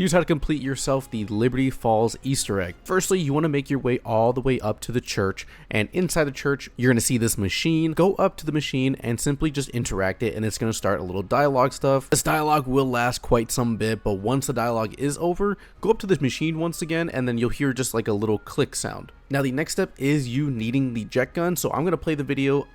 Here's how to complete yourself the Liberty Falls Easter egg. Firstly, you want to make your way all the way up to the church, and inside the church, you're going to see this machine. Go up to the machine and simply just interact it, and it's going to start a little dialogue stuff. This dialogue will last quite some bit, but once the dialogue is over, go up to this machine once again, and then you'll hear just like a little click sound. Now the next step is you needing the jet gun, so I'm going to play the video.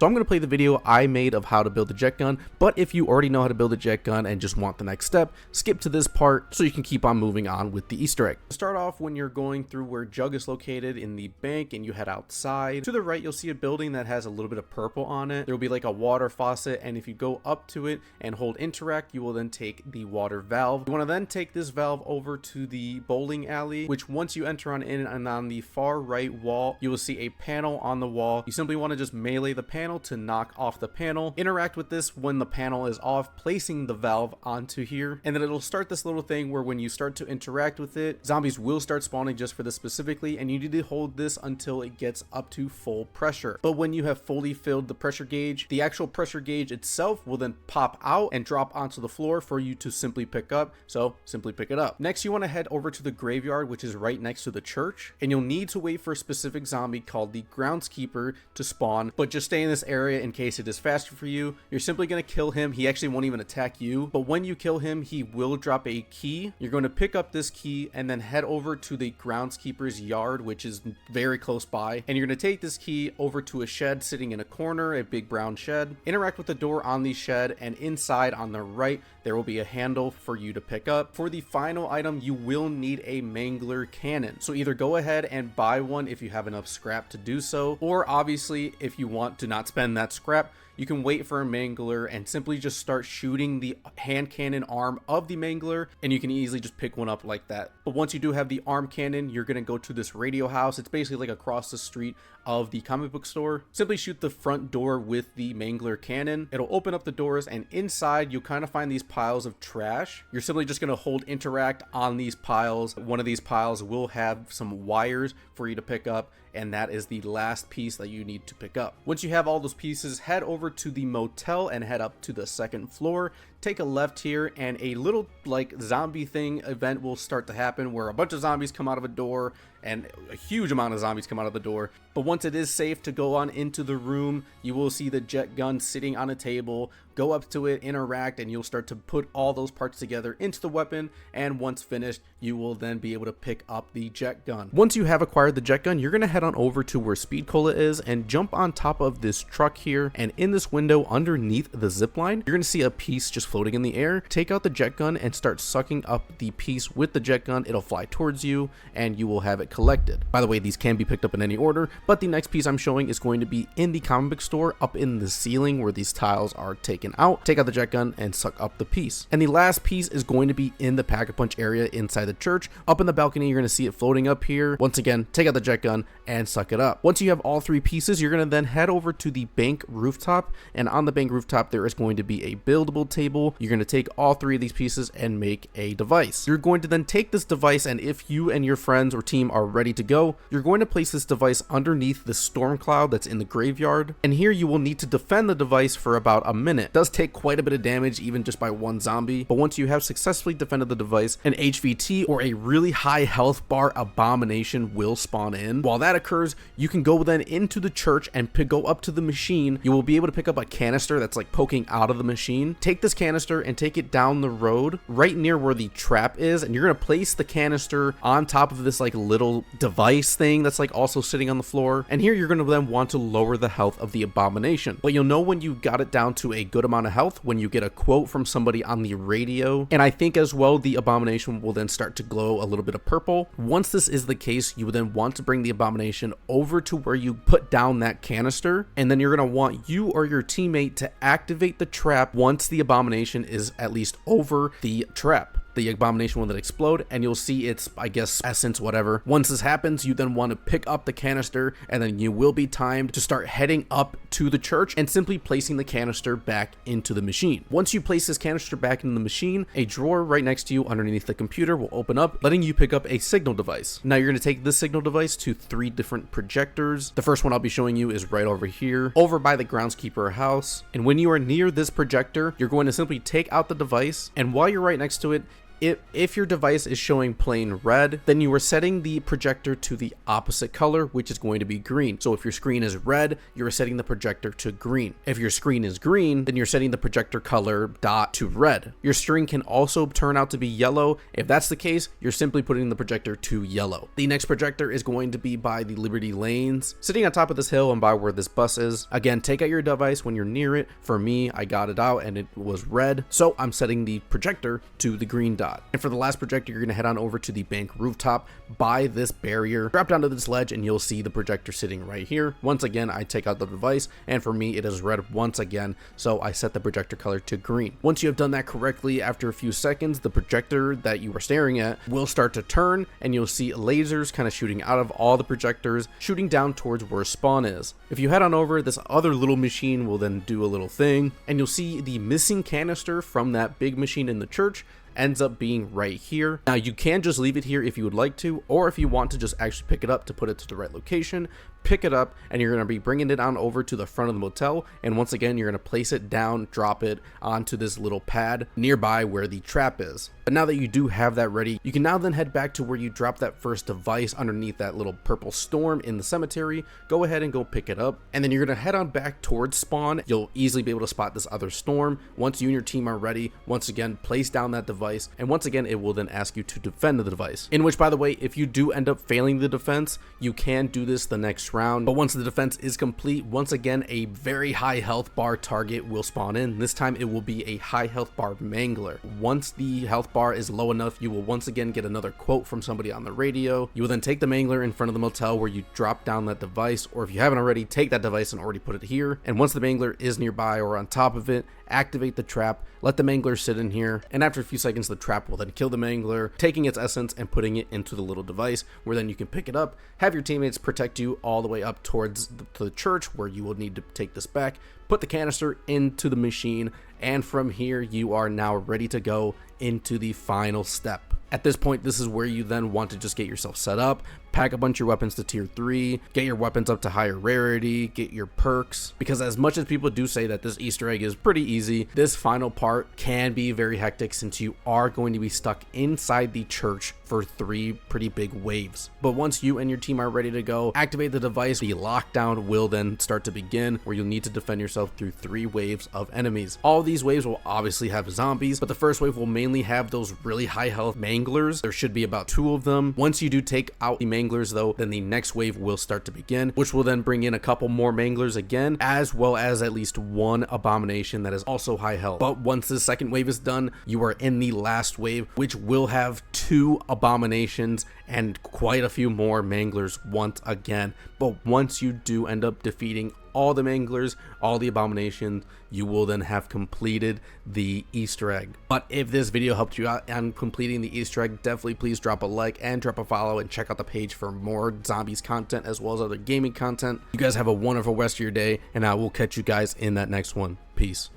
I made of how to build the jet gun, but if you already know how to build a jet gun and just want the next step, skip to this part so you can keep on moving on with the Easter egg. Start off when you're going through where Jug is located in the bank and you head outside. To the right, you'll see a building that has a little bit of purple on it. There will be like a water faucet, and if you go up to it and hold interact, you will then take the water valve. You want to then take this valve over to the bowling alley, which once you enter on in, and on the far right wall, you will see a panel on the wall. You simply want to just melee the panel to knock off the panel. Interact with this when the panel is off, placing the valve onto here, and then it'll start this little thing where when you start to interact with it, zombies will start spawning just for this specifically, and you need to hold this until it gets up to full pressure. But when you have fully filled the pressure gauge, the actual pressure gauge itself will then pop out and drop onto the floor for you to simply pick up. So simply pick it up. Next, you want to head over to the graveyard, which is right next to the church, and you'll need to wait for a specific zombie called the groundskeeper to spawn, but just stay in this area in case it is faster for you. You're simply going to kill him. He actually won't even attack you, but when you kill him, he will drop a key. You're going to pick up this key and then head over to the groundskeeper's yard, which is very close by, and you're going to take this key over to a shed sitting in a corner, a big brown shed. Interact with the door on the shed, and inside on the right there will be a handle for you to pick up. For the final item, you will need a mangler cannon, so either go ahead and buy one if you have enough scrap to do so, or obviously if you want to not spend that scrap, you can wait for a mangler and simply just start shooting the hand cannon arm of the mangler, and you can easily just pick one up like that. But once you do have the arm cannon, you're going to go to this radio house. It's basically like across the street of the comic book store. Simply shoot the front door with the mangler cannon. It'll open up the doors, and inside you'll kind of find these piles of trash. You're simply just going to hold interact on these piles. One of these piles will have some wires for you to pick up, and that is the last piece that you need to pick up. Once you have all those pieces, head over to the motel and head up to the second floor. Take a left here, and a little like zombie thing event will start to happen where a bunch of zombies come out of a door, and a huge amount of zombies come out of the door. But once it is safe to go on into the room, you will see the jet gun sitting on a table. Go up to it, interact, and you'll start to put all those parts together into the weapon, and once finished, you will then be able to pick up the jet gun. Once you have acquired the jet gun, you're going to head on over to where Speed Cola is and jump on top of this truck here, and in this window underneath the zip line, you're going to see a piece just floating in the air. Take out the jet gun and start sucking up the piece with the jet gun. It'll fly towards you, and you will have it collected. By the way, these can be picked up in any order, but the next piece I'm showing is going to be in the comic book store up in the ceiling where these tiles are taken out. Take out the jet gun and suck up the piece. And the last piece is going to be in the Pack-a-Punch area inside the church. Up in the balcony, you're going to see it floating up here. Once again, take out the jet gun and suck it up. Once you have all three pieces, you're going to then head over to the bank rooftop, and on the bank rooftop there is going to be a buildable table. You're going to take all three of these pieces and make a device. You're going to then take this device, and if you and your friends or team are ready to go, you're going to place this device underneath the storm cloud that's in the graveyard, and here you will need to defend the device for about a minute. It does take quite a bit of damage even just by one zombie, but once you have successfully defended the device, an HVT or a really high health bar abomination will spawn in. While that occurs, you can go then into the church and go up to the machine. You will be able to pick up a canister that's like poking out of the machine. Take this canister and take it down the road right near where the trap is, and you're going to place the canister on top of this like little device thing that's like also sitting on the floor, and here you're going to then want to lower the health of the abomination. But you'll know when you got it down to a good amount of health when you get a quote from somebody on the radio, and I think as well the abomination will then start to glow a little bit of purple. Once this is the case, you would then want to bring the abomination over to where you put down that canister, and then you're going to want you or your teammate to activate the trap once the abomination is at least over the trap. The abomination will then explode, and you'll see its, I guess, essence, whatever. Once this happens, you then want to pick up the canister, and then you will be timed to start heading up to the church and simply placing the canister back into the machine. Once you place this canister back in the machine, a drawer right next to you underneath the computer will open up, letting you pick up a signal device. Now you're going to take this signal device to 3 different projectors. The first one I'll be showing you is right over here, over by the groundskeeper house. And when you are near this projector, you're going to simply take out the device, and while you're right next to it, If your device is showing plain red, then you are setting the projector to the opposite color, which is going to be green. So if your screen is red, you're setting the projector to green. If your screen is green, then you're setting the projector color dot to red. Your string can also turn out to be yellow. If that's the case, you're simply putting the projector to yellow. The next projector is going to be by the Liberty Lanes, sitting on top of this hill and by where this bus is. Again, take out your device when you're near it. For me, I got it out and it was red, so I'm setting the projector to the green dot. And for the last projector, you're going to head on over to the bank rooftop by this barrier, drop down to this ledge, and you'll see the projector sitting right here. Once again, I take out the device, and for me, it is red once again, so I set the projector color to green. Once you have done that correctly, after a few seconds, the projector that you are staring at will start to turn, and you'll see lasers kind of shooting out of all the projectors, shooting down towards where spawn is. If you head on over, this other little machine will then do a little thing, and you'll see the missing canister from that big machine in the church ends up being right here. Now you can just leave it here if you would like to, or if you want to just actually pick it up to put it to the right location, pick it up, and you're going to be bringing it on over to the front of the motel. And once again, you're going to place it down, drop it onto this little pad nearby where the trap is. But now that you do have that ready, you can now then head back to where you dropped that first device underneath that little purple storm in the cemetery. Go ahead and go pick it up, and then you're going to head on back towards spawn. You'll easily be able to spot this other storm. Once you and your team are ready, once again, place down that device, and once again, it will then ask you to defend the device. In which, by the way, if you do end up failing the defense, you can do this the next round. But once the defense is complete, once again, a very high health bar target will spawn in. This time it will be a high health bar mangler. Once the health bar is low enough, you will once again get another quote from somebody on the radio. You will then take the mangler in front of the motel where you drop down that device, or if you haven't already, take that device and already put it here. And once the mangler is nearby or on top of it, activate the trap, let the mangler sit in here, and after a few seconds the trap will then kill the mangler, taking its essence and putting it into the little device, where then you can pick it up, have your teammates protect you all the way up towards the church, where you will need to take this back, put the canister into the machine, and from here you are now ready to go into the final step. At this point, this is where you then want to just get yourself set up, pack a bunch of your weapons to tier 3, get your weapons up to higher rarity, get your perks, because as much as people do say that this Easter egg is pretty easy, this final part can be very hectic since you are going to be stuck inside the church for 3 pretty big waves. But once you and your team are ready to go, activate the device, the lockdown will then start to begin, where you'll need to defend yourself through 3 waves of enemies. All of these waves will obviously have zombies, but the first wave will mainly have those really high health manglers. There should be about 2 of them. Once you do take out the manglers though, then the next wave will start to begin, which will then bring in a couple more manglers again, as well as at least 1 abomination that is also high health. But once the second wave is done, you are in the last wave, which will have 2 abominations and quite a few more manglers once again. But once you do end up defeating all the manglers, all the abominations, you will then have completed the Easter egg. But if this video helped you out on completing the Easter egg, definitely please drop a like and drop a follow and check out the page for more zombies content as well as other gaming content. You guys have a wonderful rest of your day, and I will catch you guys in that next one. Peace.